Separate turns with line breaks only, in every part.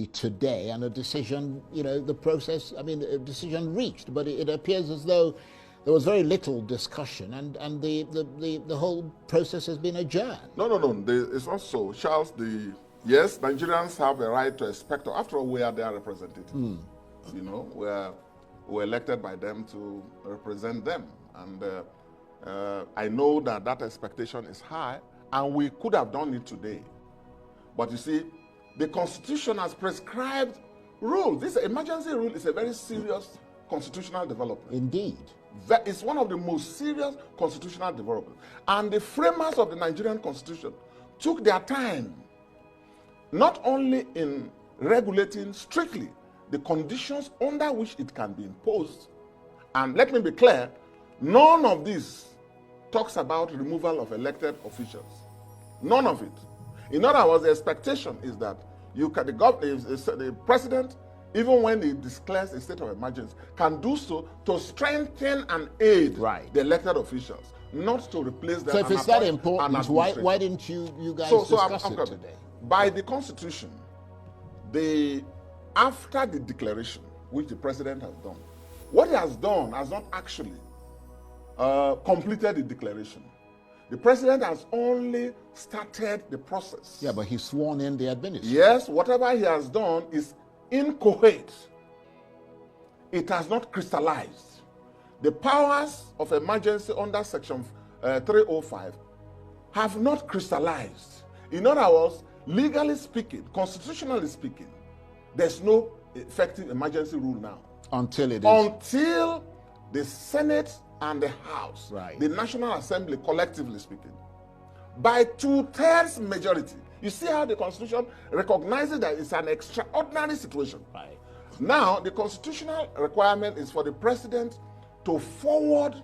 today and a decision, the process, a decision reached, but it appears as though there was very little discussion and the whole process has been adjourned.
No. It's not so. Charles, yes, Nigerians have a right to expect, after all, we are their representatives. We're elected by them to represent them. And I know that expectation is high, and we could have done it today. But you see, the Constitution has prescribed rules. This emergency rule is a very serious constitutional development.
Indeed.
It's one of the most serious constitutional developments. And the framers of the Nigerian Constitution took their time, not only in regulating strictly the conditions under which it can be imposed. And let me be clear, none of this talks about removal of elected officials. None of it. In other words, the expectation is that the president, even when he declares a state of emergency, can do so to strengthen and aid the elected officials, not to replace them.
So if it's that important, why didn't you guys discuss it today?
By the Constitution, after the declaration, which the president has done, what he has done has not actually completed the declaration. The president has only started the process.
Yeah, but he's sworn in the administration.
Yes, whatever he has done is inchoate. It has not crystallized. The powers of emergency under Section 305 have not crystallized. In other words, legally speaking, constitutionally speaking, there's no effective emergency rule now.
Until it is.
Until the Senate and the House, the National Assembly, collectively speaking, by 2/3 majority. You see how the Constitution recognizes that it's an extraordinary situation.
Right.
Now, the constitutional requirement is for the president to forward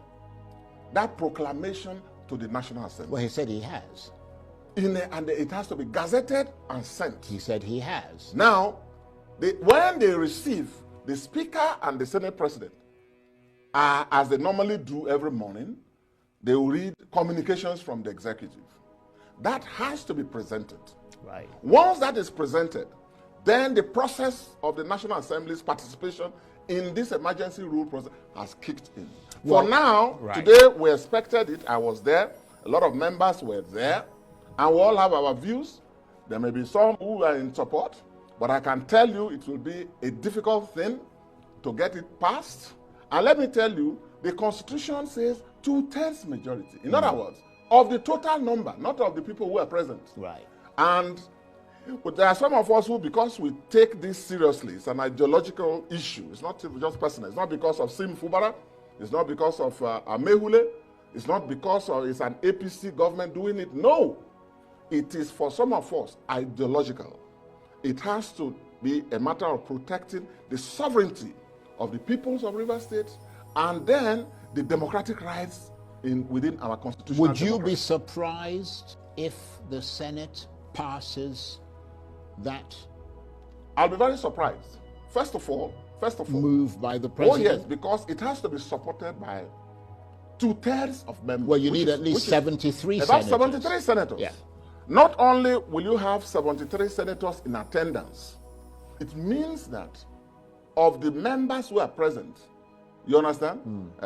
that proclamation to the National Assembly.
Well, he said he has.
And it has to be gazetted and sent.
He said he has.
Now, when they receive, the Speaker and the Senate President, as they normally do every morning, they will read communications from the executive. That has to be presented.
Right.
Once that is presented, then the process of the National Assembly's participation in this emergency rule process has kicked in. For now, today we expected it. I was there. A lot of members were there. And we all have our views. There may be some who are in support, but I can tell you it will be a difficult thing to get it passed. And let me tell you, the Constitution says 2/3 majority. In other words, of the total number, not of the people who are present.
Right.
And there are some of us who, because we take this seriously, it's an ideological issue. It's not just personal. It's not because of Sim Fubara. It's not because of Amehule. It's not because it's an APC government doing it. No. It is for some of us ideological. It has to be a matter of protecting the sovereignty of the peoples of Rivers State and then the democratic rights within our constitution.
Would you be surprised if the Senate passes that?
I'll be very surprised. First of all,
move by the president?
Oh yes, because it has to be supported by 2/3 of members.
Well, you need at least 73 senators.
About 73 senators.
Yeah.
Not only will you have 73 senators in attendance, it means that of the members who are present, you understand?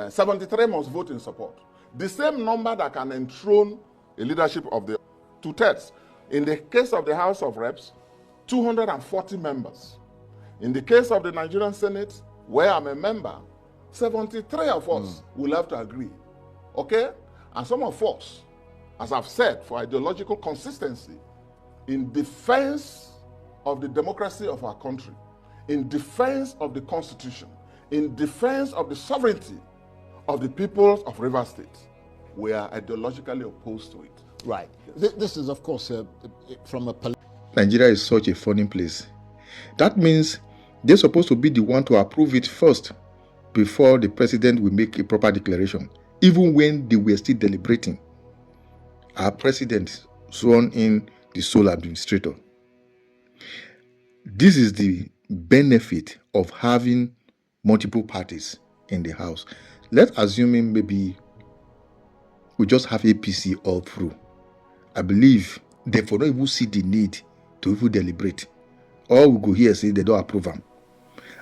73 must vote in support. The same number that can enthrone a leadership of the 2/3. In the case of the House of Reps, 240 members. In the case of the Nigerian Senate, where I'm a member, 73 of us will have to agree. Okay? And some of us, as I've said, for ideological consistency, in defense of the democracy of our country, in defense of the Constitution, in defense of the sovereignty of the peoples of Rivers State, we are ideologically opposed to it.
Right. Yes. This is, of course, from a...
Nigeria is such a funny place. That means they're supposed to be the one to approve it first before the president will make a proper declaration, even when they were still deliberating. Our president sworn in the sole administrator. This is the benefit of having multiple parties in the House. Let's assume maybe we just have APC all through. I believe they will not even see the need to even deliberate. All we go here say they don't approve them.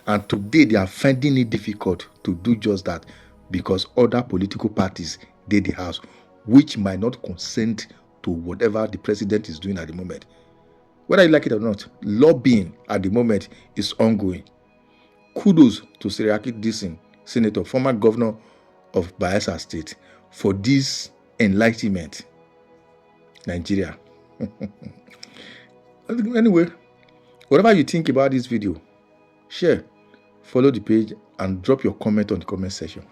And today they are finding it difficult to do just that because other political parties did the house, which might not consent to whatever the president is doing at the moment. Whether you like it or not, lobbying at the moment is ongoing. Kudos to Seriyake Dickson, Senator, former governor of Bayelsa State, for this enlightenment. Nigeria. Anyway, whatever you think about this video, share, follow the page, and drop your comment on the comment section.